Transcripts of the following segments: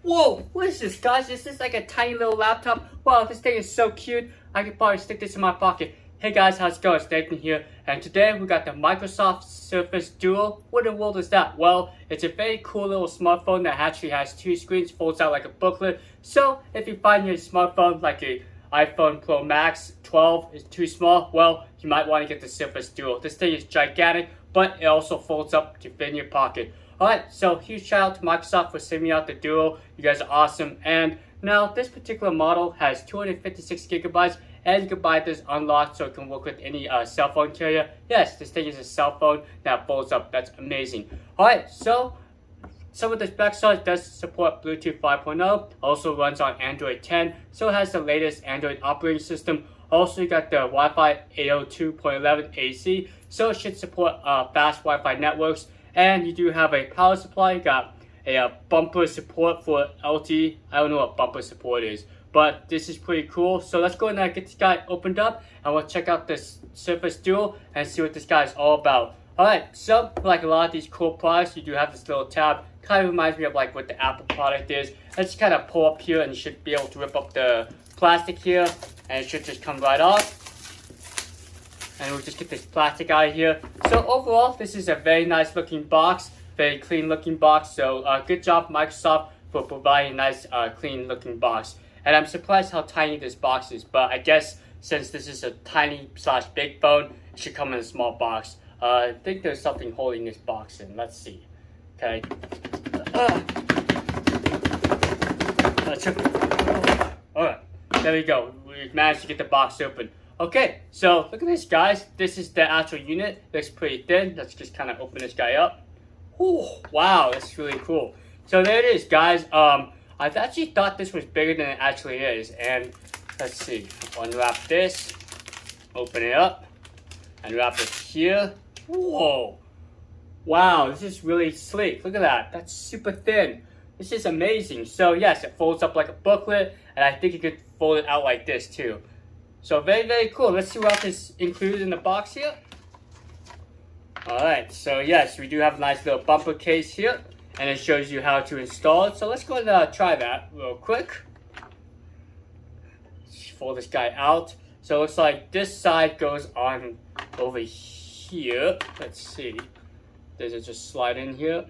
Whoa, what is this, guys? This is like a tiny little laptop. Wow, this thing is so cute. I could probably stick this in my pocket. Hey guys, how's it going? It's Nathan here, and today we got the Microsoft Surface Duo. What in the world is that? Well, it's a very cool little smartphone that actually has two screens, folds out like a booklet. So if you find your smartphone like a iPhone Pro Max 12 is too small, well, you might want to get the Surface Duo. This thing is gigantic, but it also folds up to fit in your pocket. Alright, so huge shout out to Microsoft for sending me out the Duo. You guys are awesome. And now this particular model has 256 gigabytes, and you can buy this unlocked so it can work with any cell phone carrier. Yes, this thing is a cell phone that folds up. That's amazing. Alright, so some of the specs are it does support Bluetooth 5.0, also runs on Android 10, so it has the latest Android operating system. Also, you got the Wi-Fi 802.11 AC, so it should support fast Wi-Fi networks. And you do have a power supply. You got a bumper support for LTE. I don't know what bumper support is, but this is pretty cool. So let's go ahead and get this guy opened up, and we'll check out this Surface Duo and see what this guy is all about. Alright, so like a lot of these cool products, you do have this little tab. Kind of reminds me of like what the Apple product is. Let's kind of pull up here, and you should be able to rip up the plastic here, and it should just come right off. And we'll just get this plastic out of here. So overall, this is a very nice looking box, very clean looking box. So good job Microsoft for providing a nice clean looking box. And I'm surprised how tiny this box is, but I guess since this is a tiny / big phone, it should come in a small box. I think there's something holding this box in. Let's see. Okay. Alright, there we go. We managed to get the box open. Okay, so look at this, guys. This is the actual unit. Looks pretty thin. Let's just kind of open this guy up. Ooh, wow, that's really cool. So there it is, guys. I've actually thought this was bigger than it actually is. And let's see. Unwrap this. Open it up. Unwrap it here. Whoa. Wow, this is really sleek. Look at that. That's super thin. This is amazing. So yes, it folds up like a booklet. And I think you could fold it out like this too. So very, very cool. Let's see what else is included in the box here. Alright, so yes, we do have a nice little bumper case here. And it shows you how to install it. So let's go and try that real quick. Let's fold this guy out. So it looks like this side goes on over here. Let's see. Does it just slide in here?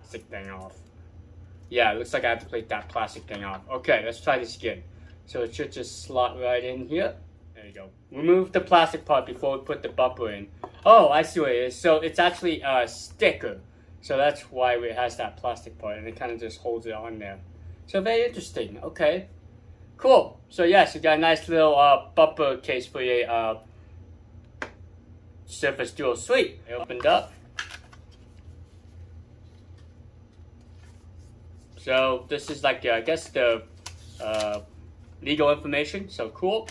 Stick thing off. Yeah, it looks like I have to take that plastic thing off. Okay, let's try this again. So it should just slot right in here. There you go. Remove the plastic part before we put the bumper in. Oh, I see what it is. So it's actually a sticker. So that's why it has that plastic part, and it kind of just holds it on there. So very interesting. Okay. Cool. So yes, you got a nice little bumper case for your Surface Duo. Sweet. It opened up. So this is like, I guess the legal information, so cool.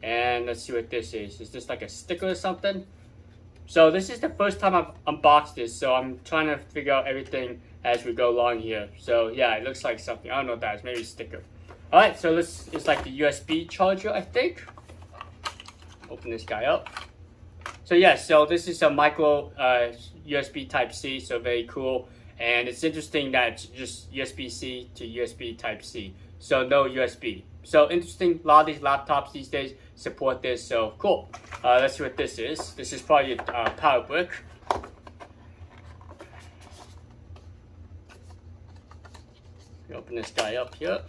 And let's see what this is. Is this like a sticker or something? So this is the first time I've unboxed this, so I'm trying to figure out everything as we go along here. So yeah, it looks like something. I don't know what that is. Maybe a sticker. Alright, so this is like the USB charger, I think. Open this guy up. So yeah, so this is a micro USB Type-C, so very cool. And it's interesting that it's just USB-C to USB Type-C. So no USB. So interesting, a lot of these laptops these days support this, so cool. Let's see what this is. This is probably a power brick. Open this guy up here.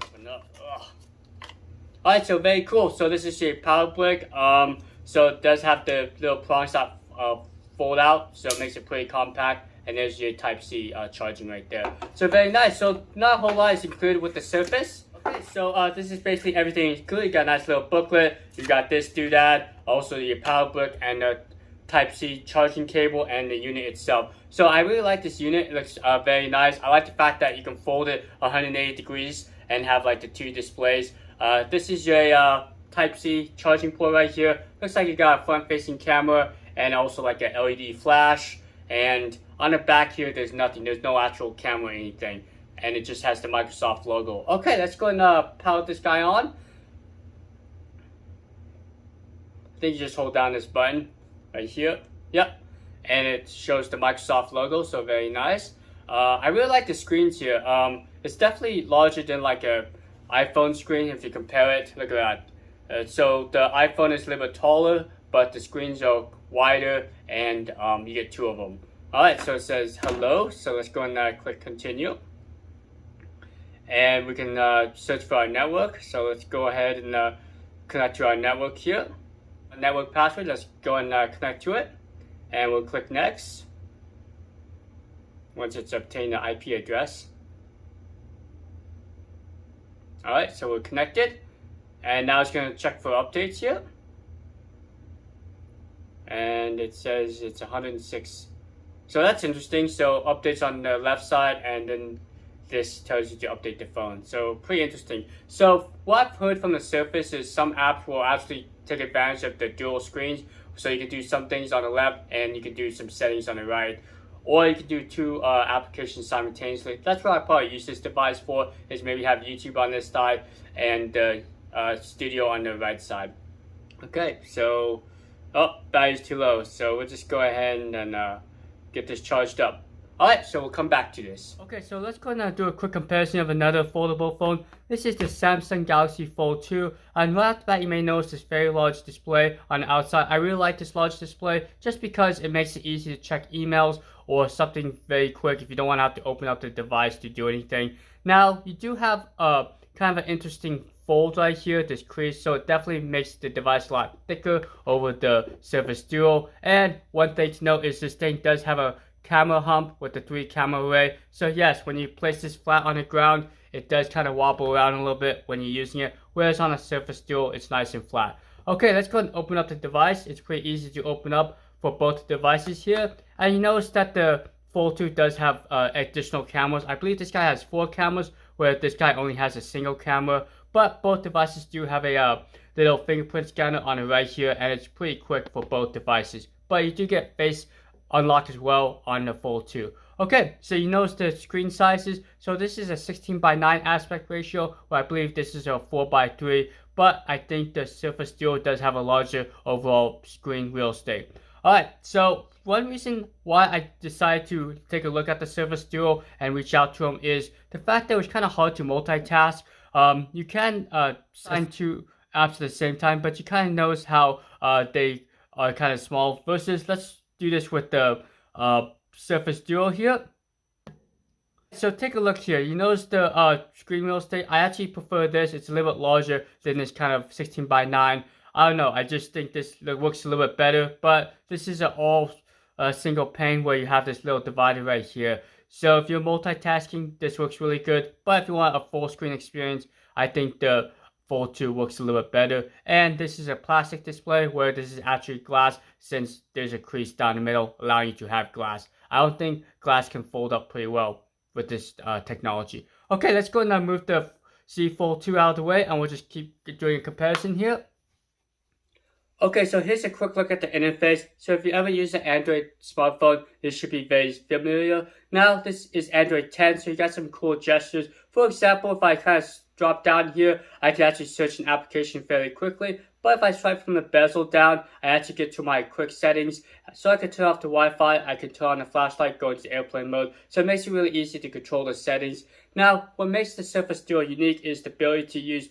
Open up. Alright, so very cool. So this is a power brick. So it does have the little prongs that fold out, so it makes it pretty compact. And there's your Type-C charging right there. So very nice. So not a whole lot is included with the Surface. Okay, so this is basically everything included. You got a nice little booklet. You got this doodad, also your power brick and the Type-C charging cable and the unit itself. So I really like this unit. It looks very nice. I like the fact that you can fold it 180 degrees and have like the two displays. This is your Type-C charging port right here. Looks like you got a front-facing camera and also like an LED flash. And on the back here, there's nothing. There's no actual camera or anything. And it just has the Microsoft logo. Okay, let's go and power this guy on. I think you just hold down this button right here. Yep. and it shows the Microsoft logo, so very nice. I really like the screens here. It's definitely larger than like a iPhone screen if you compare it. Look at that. So the iPhone is a little bit taller, but the screens are wider, and you get two of them. Alright, so it says hello, so let's go and click continue. And we can search for our network, so let's go ahead and connect to our network here. Our network password, let's go and connect to it, and we'll click next once it's obtained the IP address. Alright, so we're connected, and now it's going to check for updates here, and it says it's 106. So that's interesting. So updates on the left side, and then this tells you to update the phone. So pretty interesting. So what I've heard from the Surface is some apps will actually take advantage of the dual screens. So you can do some things on the left and you can do some settings on the right. Or you can do two applications simultaneously. That's what I probably use this device for, is maybe have YouTube on this side and Studio on the right side. Okay, so, battery's too low. So we'll just go ahead and get this charged up. Alright, so we'll come back to this. Okay, so let's go and do a quick comparison of another foldable phone. This is the Samsung Galaxy Fold 2. And right off the bat, you may notice this very large display on the outside. I really like this large display just because it makes it easy to check emails or something very quick if you don't want to have to open up the device to do anything. Now, you do have kind of an interesting fold right here, this crease, so it definitely makes the device a lot thicker over the Surface Duo. And one thing to note is this thing does have a camera hump with the 3 camera array. So yes, when you place this flat on the ground, it does kind of wobble around a little bit when you're using it, whereas on a Surface Duo, it's nice and flat. Okay, let's go ahead and open up the device. It's pretty easy to open up for both devices here. And you notice that the Fold 2 does have additional cameras. I believe this guy has 4 cameras, where this guy only has a single camera. But both devices do have a little fingerprint scanner on the right here, and it's pretty quick for both devices. But you do get face unlocked as well on the Fold 2. Okay, so you notice the screen sizes. So this is a 16:9 aspect ratio, where I believe this is a 4:3. But I think the Surface Duo does have a larger overall screen real estate. Alright, so one reason why I decided to take a look at the Surface Duo and reach out to them is the fact that it was kind of hard to multitask. You can sign 2 apps at the same time, but you kind of notice how they are kind of small versus, let's do this with the Surface Duo here. So take a look here. You notice the screen real estate. I actually prefer this. It's a little bit larger than this kind of 16:9. I don't know. I just think this looks a little bit better. But this is an all single pane where you have this little divider right here. So if you're multitasking, this works really good. But if you want a full screen experience, I think the Fold 2 works a little bit better. And this is a plastic display, where this is actually glass, since there's a crease down the middle allowing you to have glass. I don't think glass can fold up pretty well with this technology. Okay, let's go and move the Z Fold 2 out of the way, and we'll just keep doing a comparison here. Okay, so here's a quick look at the interface. So if you ever use an Android smartphone, this should be very familiar. Now, this is Android 10, so you got some cool gestures. For example, if I kind of drop down here, I can actually search an application fairly quickly. But if I swipe from the bezel down, I actually get to my quick settings. So I can turn off the Wi-Fi, I can turn on the flashlight, go into airplane mode. So it makes it really easy to control the settings. Now, what makes the Surface Duo unique is the ability to use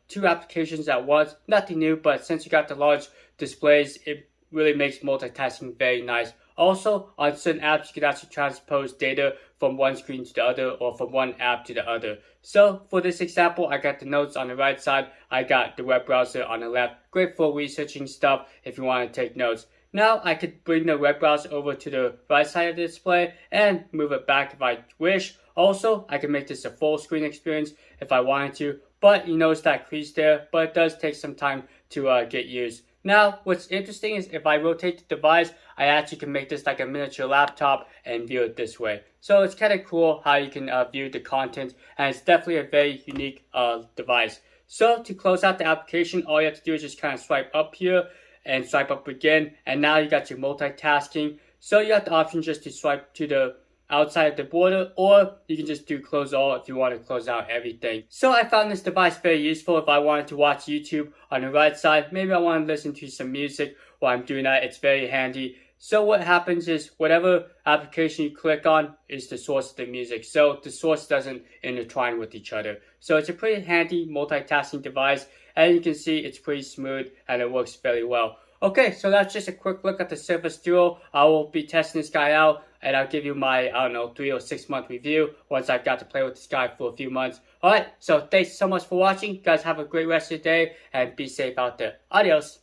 2 applications at once. Nothing new, but since you got the large displays, it really makes multitasking very nice. Also, on certain apps, you can actually transpose data from one screen to the other, or from one app to the other. So, for this example, I got the notes on the right side, I got the web browser on the left. Great for researching stuff if you want to take notes. Now, I could bring the web browser over to the right side of the display and move it back if I wish. Also, I can make this a full screen experience if I wanted to, but you notice that crease there, but it does take some time to get used. Now, what's interesting is if I rotate the device, I actually can make this like a miniature laptop and view it this way. So it's kind of cool how you can view the content, and it's definitely a very unique device. So to close out the application, all you have to do is just kind of swipe up here and swipe up again, and now you got your multitasking. So you have the option just to swipe to the outside of the border, or you can just do close all if you want to close out everything. So I found this device very useful if I wanted to watch YouTube on the right side. Maybe I want to listen to some music while I'm doing that. It's very handy. So what happens is whatever application you click on is the source of the music. So the source doesn't intertwine with each other. So it's a pretty handy multitasking device. And you can see it's pretty smooth and it works very well. Okay, so that's just a quick look at the Surface Duo. I will be testing this guy out and I'll give you my, 3 or 6 month review once I've got to play with this guy for a few months. Alright, so thanks so much for watching. You guys have a great rest of your day and be safe out there. Adios.